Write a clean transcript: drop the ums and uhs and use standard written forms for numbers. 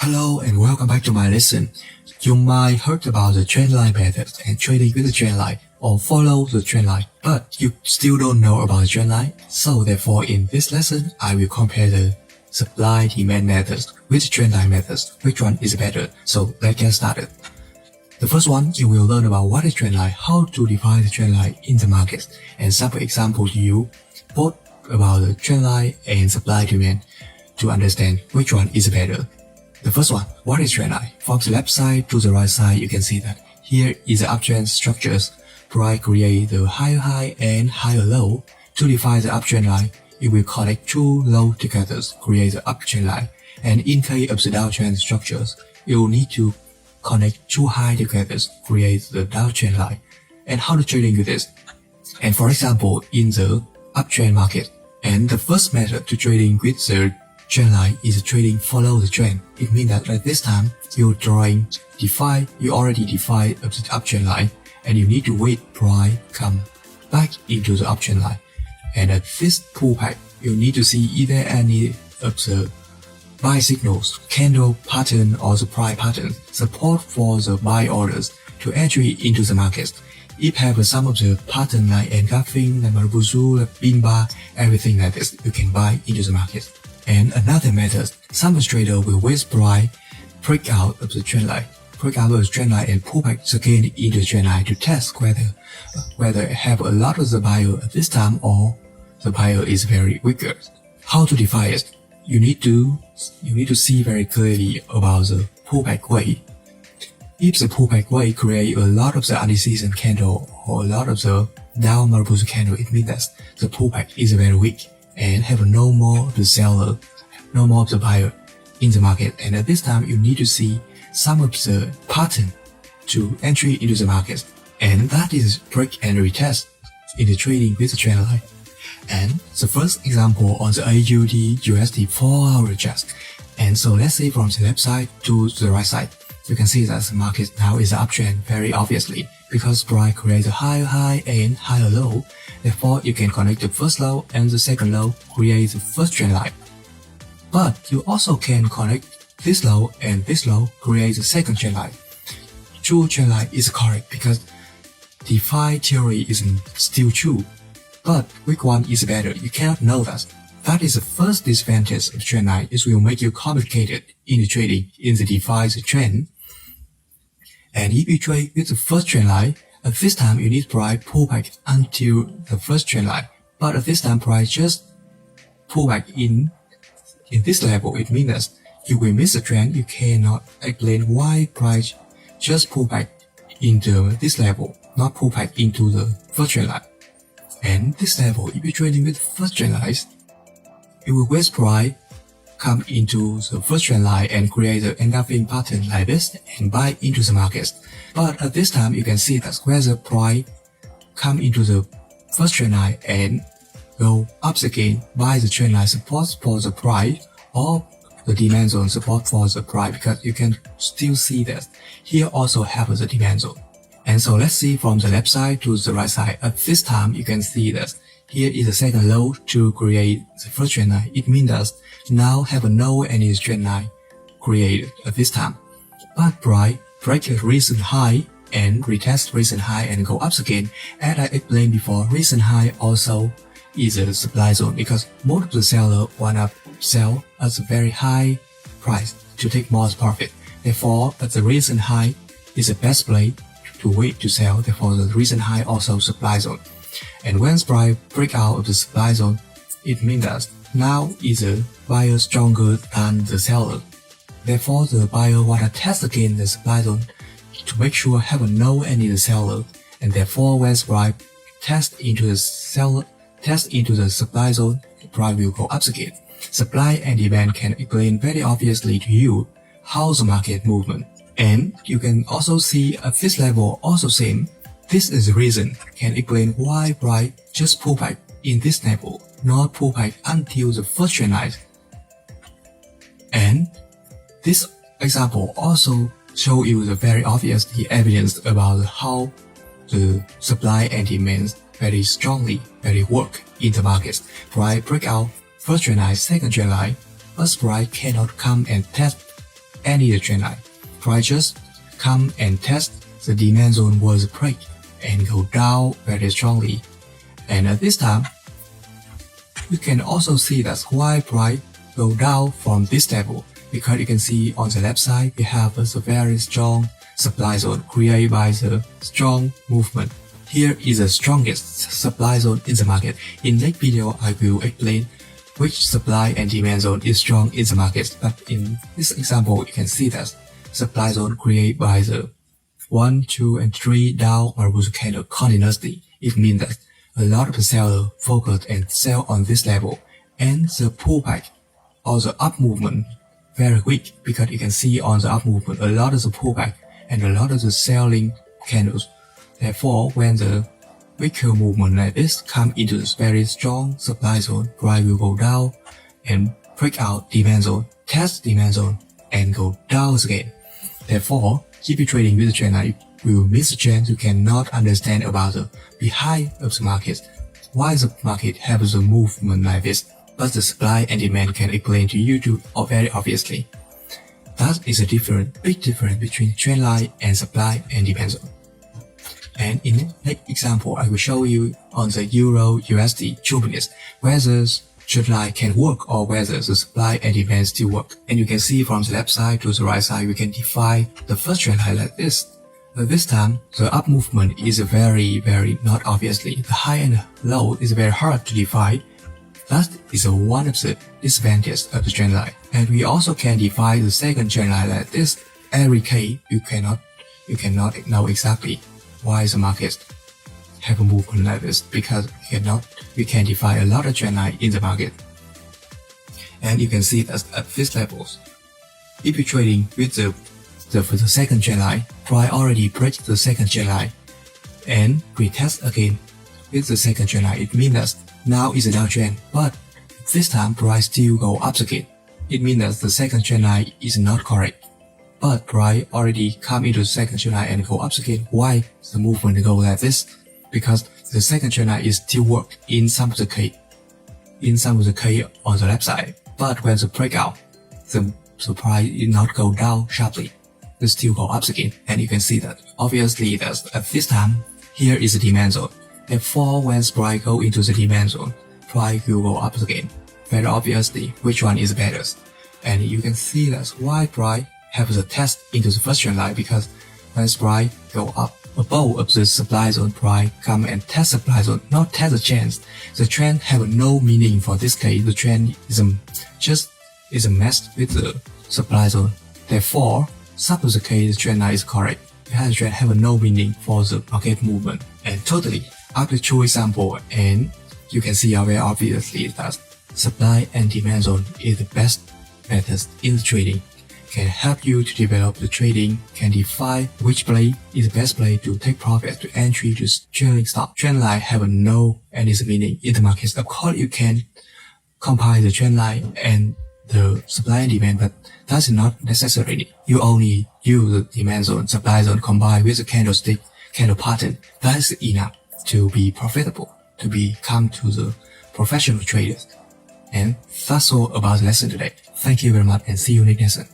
Hello and welcome back to my lesson. You might heard about the Trendline method and trading with the Trendline or follow the Trendline, but you still don't know about the Trendline. So therefore in this lesson, I will compare the supply-demand methods with the Trendline methods. Which one is better? So let's get started. The first one, you will learn about what is Trendline, how to define the Trendline in the market, and some example to you both about the Trendline and supply-demand to understand which one is better. The first one, what is Trendline? From the left side to the right side, you can see that here is the uptrend structures. Price create the higher high and higher low. To define the uptrend line, you will connect two low together, create the uptrend line. And in case of the downtrend structures, you will need to connect two high together, create the downtrend line. And how to trading with this? And for example, in the uptrend market, and the first method to trading with the trend line is trading follow the trend. It means that at this time you already define the uptrend line and you need to wait price come back into the uptrend line. And at this pullback, you need to see either any of the buy signals, candle pattern or the price pattern, support for the buy orders to entry into the market. If have some of the pattern like engulfing, like Marubuzu, like pin bar, everything like this, you can buy into the market. And another method, some trader will wait price break out of the trend line, and pull back again into the trend line to test whether have a lot of the buyer at this time or the buyer is very weaker. How to define it? You need to see very clearly about the pullback way. If the pullback way create a lot of the anti-season candle or a lot of the down Marubuzu candle, it means that the pullback is very weak and have no more of the seller, no more of the buyer in the market. And at this time, you need to see some of the pattern to entry into the market. And that is break and retest in the trading with the trend line. And the first example on the AUD USD 4-hour chart. And so let's say from the left side to the right side, you can see that the market now is uptrend very obviously because price creates a higher high and higher low. Therefore, you can connect the first low and the second low, create the first trend line. But you also can connect this low and this low, create the second trend line. True trend line is correct because DeFi theory is still true. But which one is better? You cannot know that. That is the first disadvantage of trend line. It will make you complicated in the trading in the DeFi trend. And if you trade with the first trend line, at this time you need price pull back until the first trend line. But at this time price just pull back in this level. It means that you will miss the trend. You cannot explain why price just pull back into this level, not pull back into the first trend line. And this level, if you're trading with first trend lines, you will wait price come into the first trend line and create an engulfing pattern like this and buy into the market. But at this time, you can see that where the price come into the first trend line and go up again, buy the trend line support for the price or the demand zone support for the price, because you can still see that here also have the demand zone. And so let's see from the left side to the right side. At this time, you can see that here is the second low to create the first trend line. It means that now have no any trend line created at this time. But price break a recent high and retest recent high and go up again. As I explained before, recent high also is a supply zone because most of the seller wanna sell at a very high price to take more profit. Therefore, at the recent high is the best place to wait to sell. Therefore, the recent high also supply zone. And when price break out of the supply zone, it means that now is a buyer stronger than the seller. Therefore, the buyer wanna test again the supply zone to make sure have no any the seller. And therefore, when price test into the supply zone, the price will go up again. Supply and demand can explain very obviously to you how the market movement. And you can also see at this level also same. This is the reason can explain why price just pull back in this level, not pull back until the first trend line. And this example also show you the very obvious evidence about how the supply and demand very strongly work in the market. Price break out first trend line, second trend line, but price cannot come and test any trend line. Price just come and test the demand zone was break and go down very strongly. And at this time, you can also see that's why price go down from this level, because you can see on the left side we have a very strong supply zone created by the strong movement. Here is the strongest supply zone in the market. In next video, I will explain which supply and demand zone is strong in the market. But in this example, you can see that supply zone created by the 1, 2, and 3 down marble candle continuously. It means that a lot of sellers focus and sell on this level, and the pullback or the up movement very weak, because you can see on the up movement a lot of the pullback and a lot of the selling candles. Therefore, when the weaker movement like this come into this very strong supply zone, price will go down and break out demand zone, test demand zone, and go down again. Therefore, if you trading with the trend line, you will miss the trend. You cannot understand about the behind of the market, why the market have the movement like this. But the supply and demand can explain to you too, very obviously. That is a big difference between trend line and supply and demand zone. And in the next example, I will show you on the Euro USD 2 minutes whether trend line can work or whether the supply and demand still work. And you can see from the left side to the right side, we can define the first trend line like this. But this time, the up movement is very not obviously. The high and low is very hard to define. That is one of the disadvantages of the trend line. And we also can define the second trend line like this. Every case, you cannot know exactly why the market have a movement like this, because we can define a lot of trend line in the market. And you can see that at this levels, if you're trading with the second trend line, price already break the second trend line and retest again with the second trend line. It means that now is a downtrend, but this time price still go up again. It means that the second trend line is not correct. But price already come into the second trend line and go up again. Why the movement go like this? Because the second trend line is still work in some of the case on the left side. But when the breakout, the price did not go down sharply. It still go up again. And you can see that obviously that at this time, here is the demand zone. Therefore, when price go into the demand zone, price will go up again. Very obviously, which one is better? And you can see that's why price have the test into the first trend line, because when price go up above of the supply zone, price come and test supply zone, not test the trend. The trend have no meaning for this case. The trend is a mess with the supply zone. Therefore, suppose the case the trend line is correct. The trend have no meaning for the market movement. And totally, after 2 examples, and you can see very obviously that supply and demand zone is the best method in the trading. Can help you to develop the trading, can define which play is the best play to take profit, to entry, to trailing stock. Trend line have no any meaning in the market. Of course, you can compare the trend line and the supply and demand, but that's not necessarily. You only use the demand zone, supply zone combined with the candlestick, candle pattern. That's enough to be profitable, to become to the professional traders. And that's all about the lesson today. Thank you very much and see you next lesson.